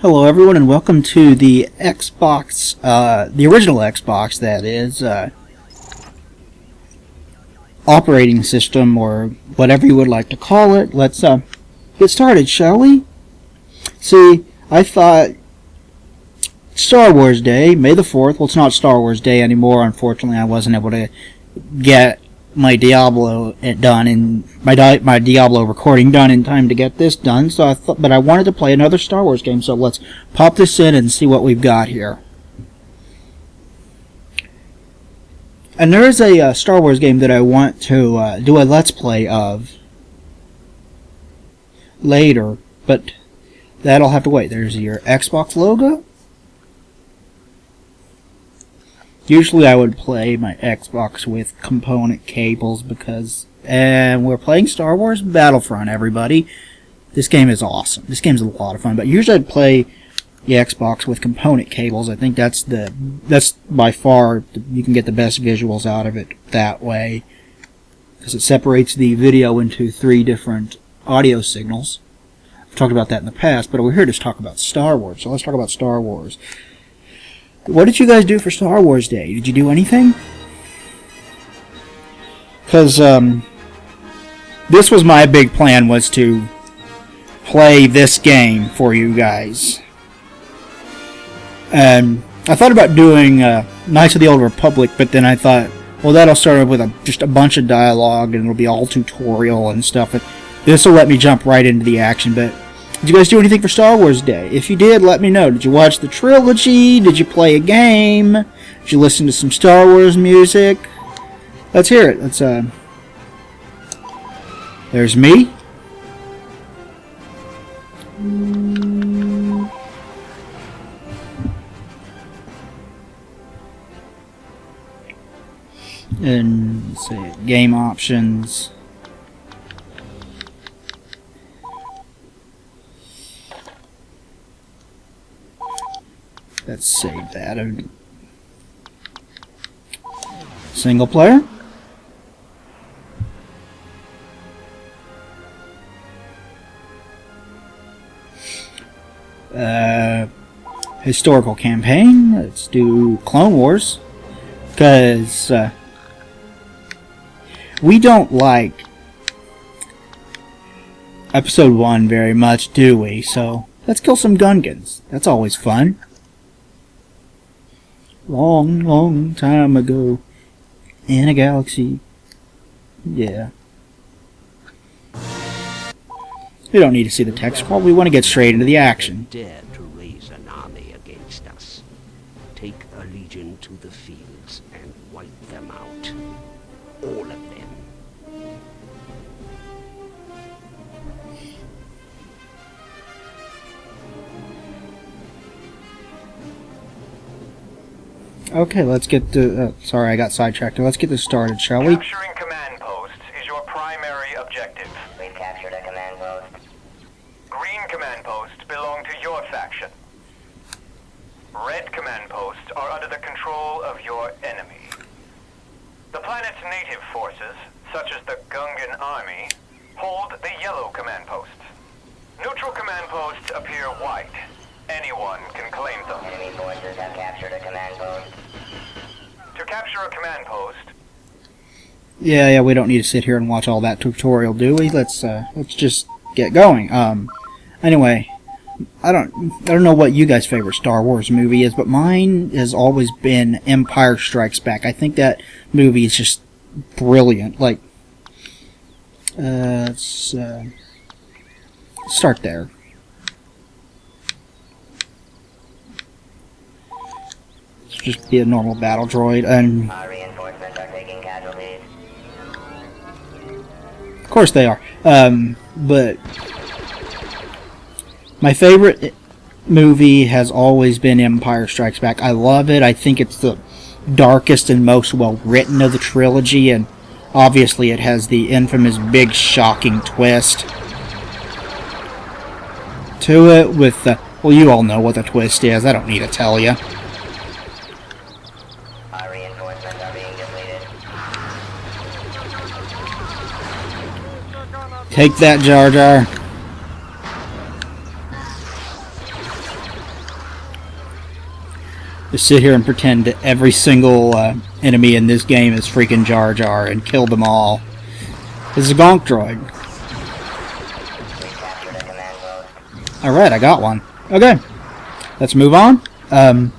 Hello everyone and welcome to the Xbox, the original Xbox that is, operating system or whatever you would like to call it. Let's get started, shall we? See, I thought Star Wars Day, May the 4th, well it's not Star Wars Day anymore, unfortunately I wasn't able to get my Diablo done and my Diablo recording done in time to get this done. So I thought, but I wanted to play another Star Wars game. So let's pop this in and see what we've got here. And there is a Star Wars game that I want to do a Let's Play of later, but that'll have to wait. There's your Xbox logo. Usually I would play my Xbox with component cables because we're playing Star Wars Battlefront, everybody. This game is awesome. This game's a lot of fun, but usually I'd play the Xbox with component cables. I think that's by far, you can get the best visuals out of it that way because it separates the video into 3 different audio signals. I've talked about that in the past, but we're here to talk about Star Wars, so let's talk about Star Wars. What did you guys do for Star Wars Day? Did you do anything? Because this was my big plan, was to play this game for you guys. And I thought about doing Knights of the Old Republic, but then I thought, well, that'll start with just a bunch of dialogue, and it'll be all tutorial and stuff. And this will let me jump right into the action, but did you guys do anything for Star Wars Day? If you did, let me know. Did you watch the trilogy? Did you play a game? Did you listen to some Star Wars music? Let's hear it. There's me. And let's see, game options. Let's save that. Single player. Historical campaign. Let's do Clone Wars. Because we don't like Episode 1 very much, do we? So let's kill some Gungans. That's always fun. Long, long time ago, in a galaxy. Yeah. We don't need to see the text scroll. We want to get straight into the action. Dare to raise an army against us. Take a legion to the fields and wipe them out. All of them. Okay, let's get to... sorry, I got sidetracked. Let's get this started, shall we? Capturing command posts is your primary objective. We've captured a command post. Green command posts belong to your faction. Red command posts are under the control of your enemy. The planet's native forces, such as the Gungan army, hold the yellow command posts. Neutral command posts appear white. Anyone can claim them. Enemy forces have captured a command post. To capture a command post, Yeah, we don't need to sit here and watch all that tutorial, do we? Let's just get going. Anyway, I don't know what you guys' favorite Star Wars movie is, but mine has always been Empire Strikes Back. I think that movie is just brilliant. Like, let's start there. Just be a normal battle droid, and Our reinforcements are taking casualties. of course they are. But my favorite movie has always been Empire Strikes Back. I love it. I think it's the darkest and most well written of the trilogy, and obviously it has the infamous big shocking twist to it with the, well, you all know what the twist is. I don't need to tell you. Our reinforcements are being depleted. Take that, Jar Jar. Just sit here and pretend that every single enemy in this game is freaking Jar Jar and kill them all. This is a gonk droid. We've captured a command post. Alright, I got one. Okay, let's move on. I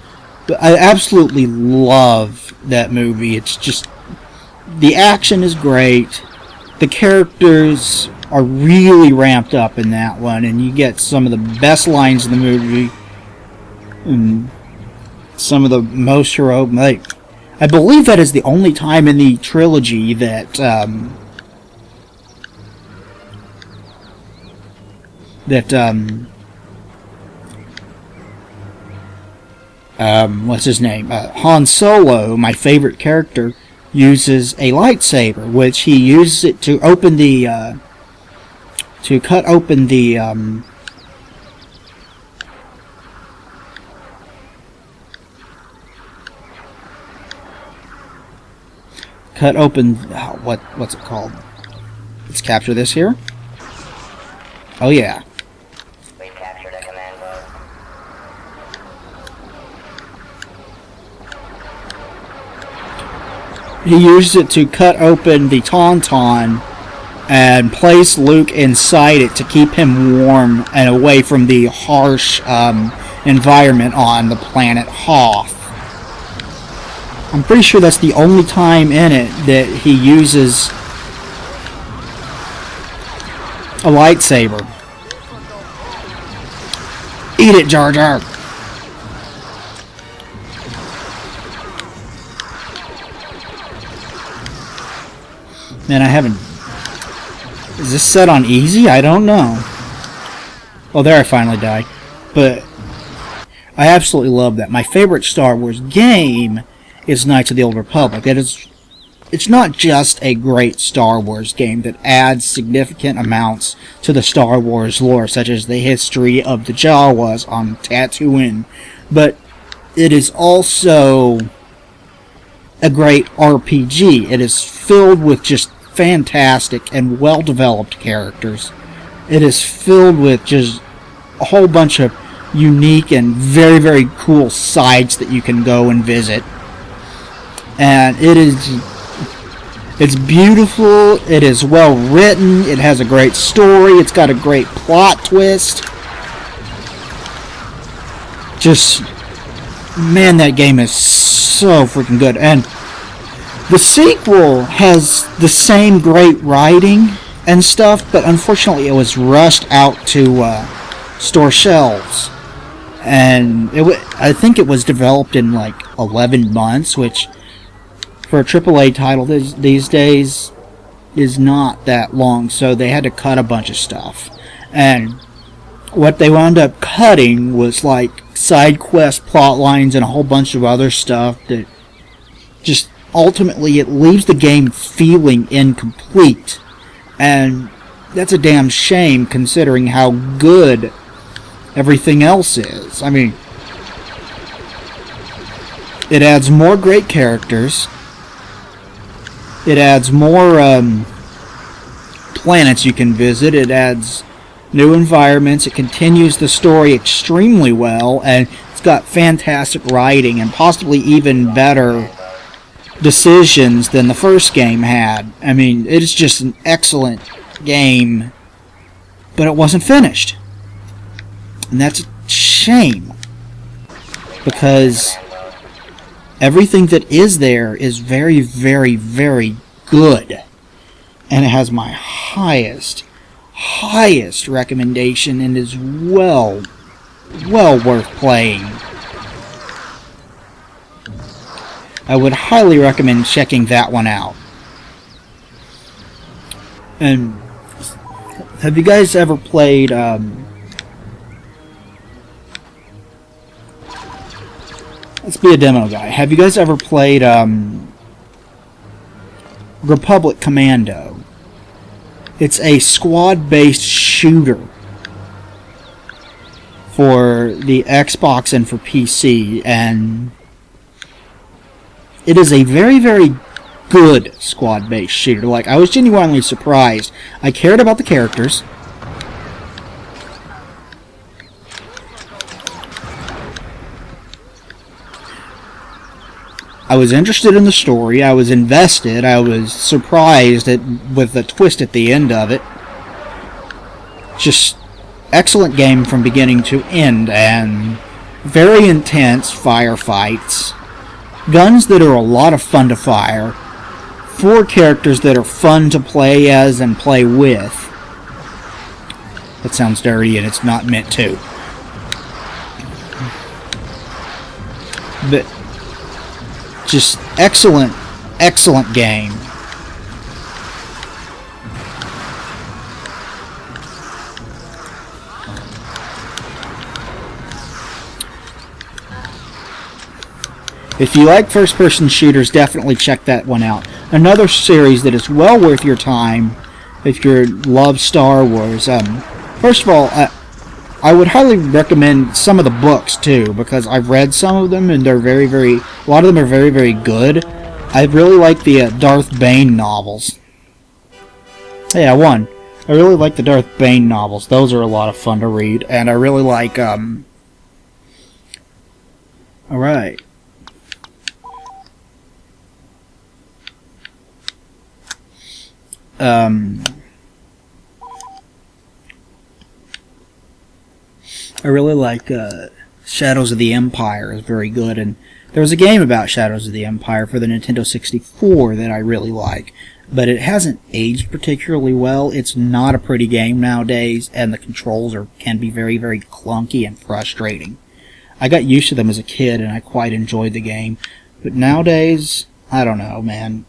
absolutely love that movie. It's just, the action is great. The characters are really ramped up in that one, and you get some of the best lines in the movie. And some of the most heroic, like, I believe that is the only time in the trilogy that what's his name? Han Solo, my favorite character, uses a lightsaber, which he uses it to open the to cut open the what's it called? Let's capture this here. Oh yeah. We've captured a command post. He used it to cut open the Tauntaun and place Luke inside it to keep him warm and away from the harsh environment on the planet Hoth. I'm pretty sure that's the only time in it that he uses a lightsaber. Eat it, Jar Jar! Man, I haven't... Is this set on easy? I don't know. Oh, there I finally died. But I absolutely love that. My favorite Star Wars game is Knights of the Old Republic. It's not just a great Star Wars game that adds significant amounts to the Star Wars lore, such as the history of the Jawas on Tatooine, but it is also a great RPG. It is filled with just fantastic and well-developed characters. It is filled with just a whole bunch of unique and very, very cool sites that you can go and visit. And it's beautiful, it is well written, it has a great story, it's got a great plot twist. Just, man, that game is so freaking good. And the sequel has the same great writing and stuff, but unfortunately it was rushed out to store shelves. And I think it was developed in like 11 months, which for a AAA title these days is not that long, so they had to cut a bunch of stuff. And what they wound up cutting was like side quest plot lines and a whole bunch of other stuff that just ultimately it leaves the game feeling incomplete. And that's a damn shame considering how good everything else is. I mean, it adds more great characters. It adds more planets you can visit. It adds new environments. It continues the story extremely well, and it's got fantastic writing and possibly even better decisions than the first game had. I mean, it's just an excellent game, but it wasn't finished. And that's a shame, because everything that is there is very, very, very good. And it has my highest recommendation and is well worth playing. I would highly recommend checking that one out. And have you guys ever played let's be a demo guy. Have you guys ever played Republic Commando? It's a squad-based shooter for the Xbox and for PC, and it is a very, very good squad-based shooter. Like, I was genuinely surprised. I cared about the characters. I was interested in the story. I was invested. I was surprised with the twist at the end of it. Just excellent game from beginning to end, and very intense firefights. Guns that are a lot of fun to fire. 4 characters that are fun to play as and play with. That sounds dirty, and it's not meant to. But just excellent, excellent game. If you like first-person shooters, definitely check that one out. Another series that is well worth your time if you love Star Wars. First of all, I would highly recommend some of the books too, because I've read some of them and they're a lot of them are very, very good. I really like the Darth Bane novels. Yeah, I really like the Darth Bane novels. Those are a lot of fun to read, and I really like alright. I really like Shadows of the Empire. Is very good, and there was a game about Shadows of the Empire for the Nintendo 64 that I really like, but it hasn't aged particularly well. It's not a pretty game nowadays, and the controls can be very, very clunky and frustrating. I got used to them as a kid, and I quite enjoyed the game, but nowadays, I don't know, man.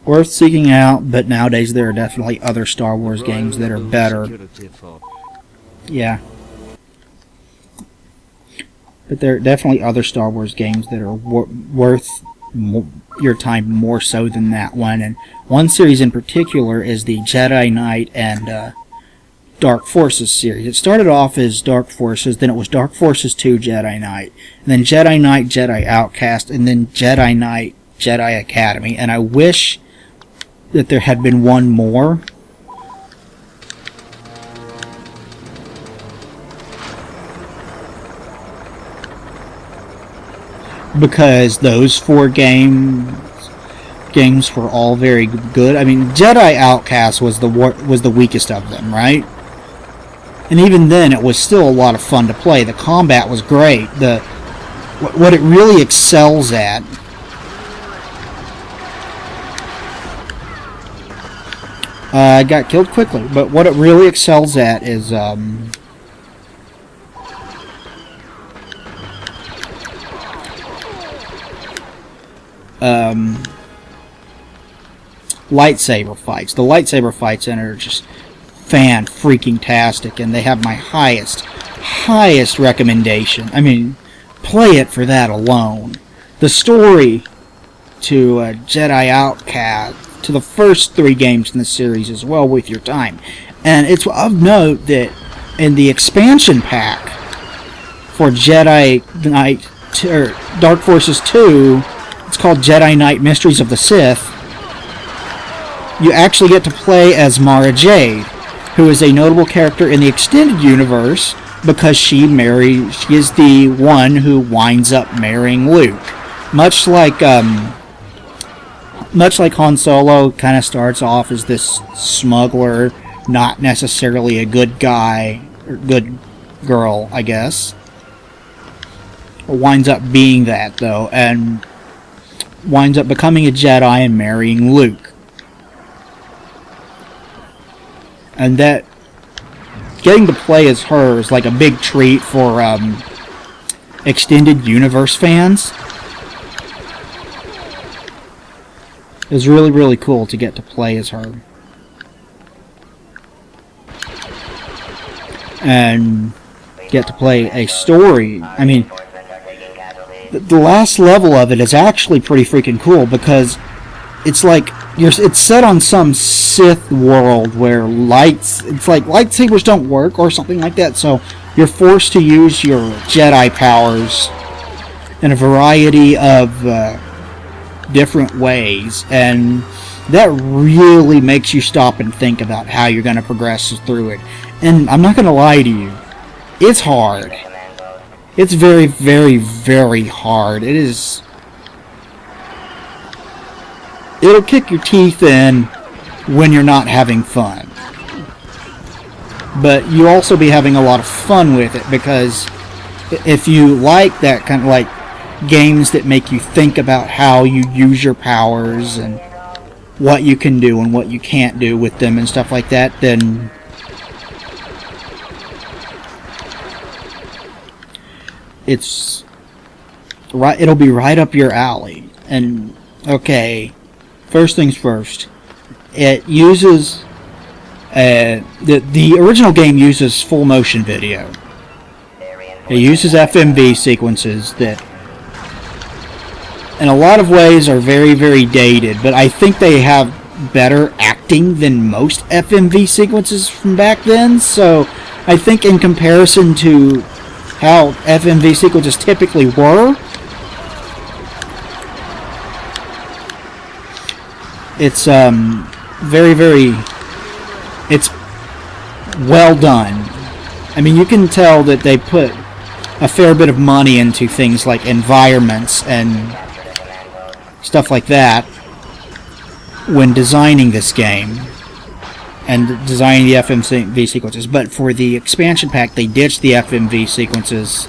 Worth seeking out, but nowadays there are definitely other Star Wars games that are better. Yeah. But there are definitely other Star Wars games that are worth your time more so than that one. And one series in particular is the Jedi Knight and Dark Forces series. It started off as Dark Forces, then it was Dark Forces 2 Jedi Knight, and then Jedi Knight Jedi Outcast, and then Jedi Knight Jedi Academy. And I wish that there had been one more. Because those 4 games were all very good. I mean, Jedi Outcast was the weakest of them, right? And even then, it was still a lot of fun to play. The combat was great. What it really excels at got killed quickly, but what it really excels at is lightsaber fights. The lightsaber fights in it are just fan-freaking-tastic, and they have my highest recommendation. I mean, play it for that alone. The story to Jedi Outcast, to the first 3 games in the series, is well worth your time. And it's of note that in the expansion pack for Jedi Knight, or Dark Forces 2, it's called Jedi Knight Mysteries of the Sith, you actually get to play as Mara Jade, who is a notable character in the extended universe because she is the one who winds up marrying Luke. Much like Han Solo kind of starts off as this smuggler, not necessarily a good guy, or good girl, I guess. Winds up being that, though, and winds up becoming a Jedi and marrying Luke. And that, getting to play as her is like a big treat for extended universe fans. It was really, really cool to get to play as her. And get to play a story. I mean, the last level of it is actually pretty freaking cool because it's like it's set on some Sith world where it's like lightsabers don't work or something like that, so you're forced to use your Jedi powers in a variety of different ways, and that really makes you stop and think about how you're going to progress through it. And I'm not going to lie to you, it's hard. It's very, very, very hard. It'll kick your teeth in when you're not having fun. But you'll also be having a lot of fun with it, because if you like that kind of like games that make you think about how you use your powers and what you can do and what you can't do with them and stuff like that, then it'll be right up your alley. And okay, first things first, it uses the original game uses full motion video. It uses FMV sequences that in a lot of ways are very, very dated, but I think they have better acting than most FMV sequences from back then. So I think in comparison to how FMV sequences typically were, it's very, very, it's well done. I mean, you can tell that they put a fair bit of money into things like environments and stuff like that when designing this game and designing the FMV sequences. But for the expansion pack, they ditched the FMV sequences.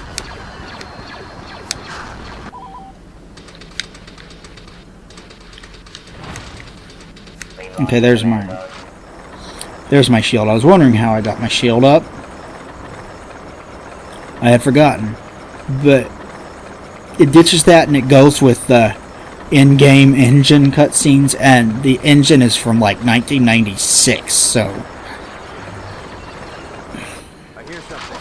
Okay, there's my shield. I was wondering how I got my shield up. I had forgotten. But it ditches that and it goes with the in-game engine cutscenes, and the engine is from like 1996, so I hear something.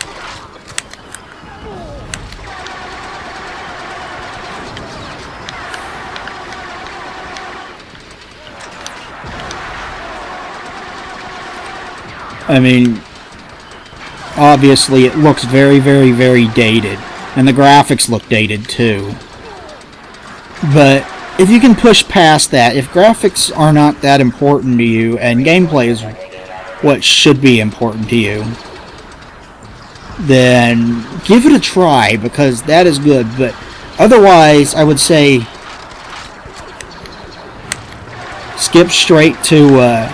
I mean, obviously it looks very, very, very dated, and the graphics look dated too. But if you can push past that, if graphics are not that important to you and gameplay is what should be important to you, then give it a try, because that is good. But otherwise, I would say skip straight to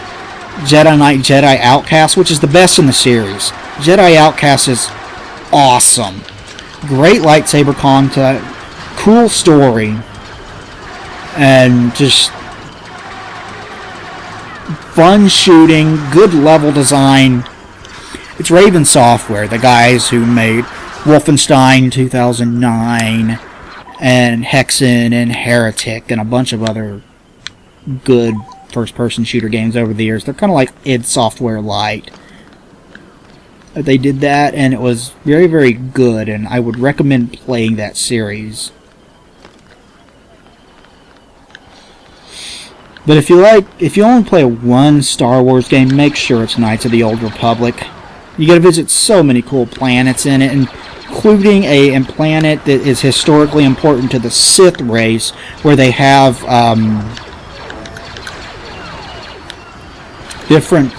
Jedi Knight, Jedi Outcast, which is the best in the series. Jedi Outcast is awesome. Great lightsaber content, cool story, and just fun shooting, good level design. It's Raven Software, the guys who made Wolfenstein 2009 and Hexen and Heretic and a bunch of other good first-person shooter games over the years. They're kind of like id Software Lite. They did that, and it was very, very good, and I would recommend playing that series. But if you only play one Star Wars game, make sure it's Knights of the Old Republic. You get to visit so many cool planets in it, including a planet that is historically important to the Sith race, where they have different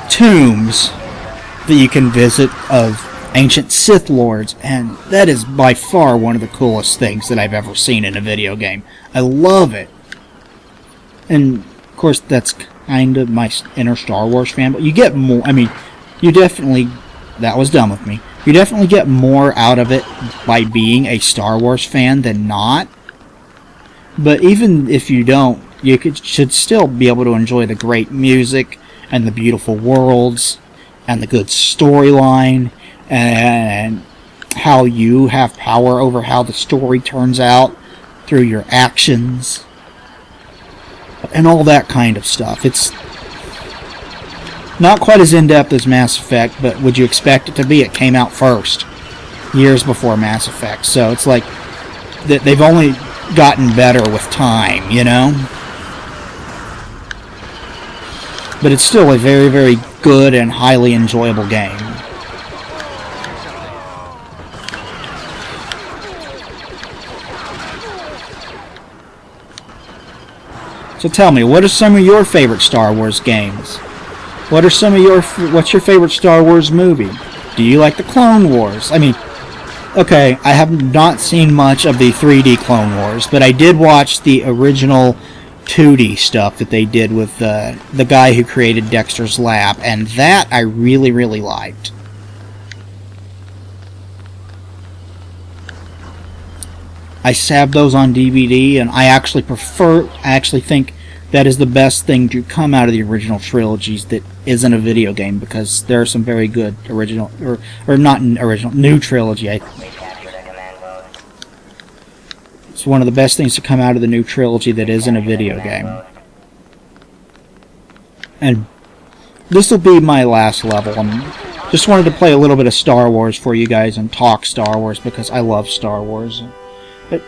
tombs that you can visit of ancient Sith Lords, and that is by far one of the coolest things that I've ever seen in a video game. I love it. And, of course, that's kind of my inner Star Wars fan, but you get more, I mean, you definitely, that was dumb of me, you definitely get more out of it by being a Star Wars fan than not. But even if you don't, you should still be able to enjoy the great music and the beautiful worlds and the good storyline and how you have power over how the story turns out through your actions and all that kind of stuff. It's not quite as in-depth as Mass Effect, but would you expect it to be? It came out first, years before Mass Effect, so it's like that they've only gotten better with time, you know? But it's still a very, very good and highly enjoyable game. So tell me, what are some of your favorite Star Wars games? What's your favorite Star Wars movie? Do you like the Clone Wars? I mean, okay, I have not seen much of the 3D Clone Wars, but I did watch the original 2D stuff that they did with the guy who created Dexter's Lab, and that I really, really liked. I have those on DVD, and I actually think that is the best thing to come out of the original trilogies that isn't a video game, because there are some very good original, or not original, new trilogy. We captured a command post. It's one of the best things to come out of the new trilogy that isn't a video game. And this will be my last level. I just wanted to play a little bit of Star Wars for you guys and talk Star Wars because I love Star Wars. But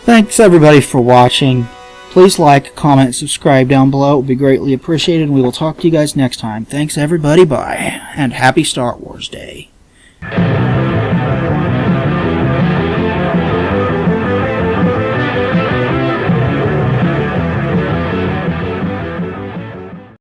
thanks everybody for watching. Please like, comment, subscribe down below. It would be greatly appreciated, and we will talk to you guys next time. Thanks everybody, bye, and happy Star Wars Day.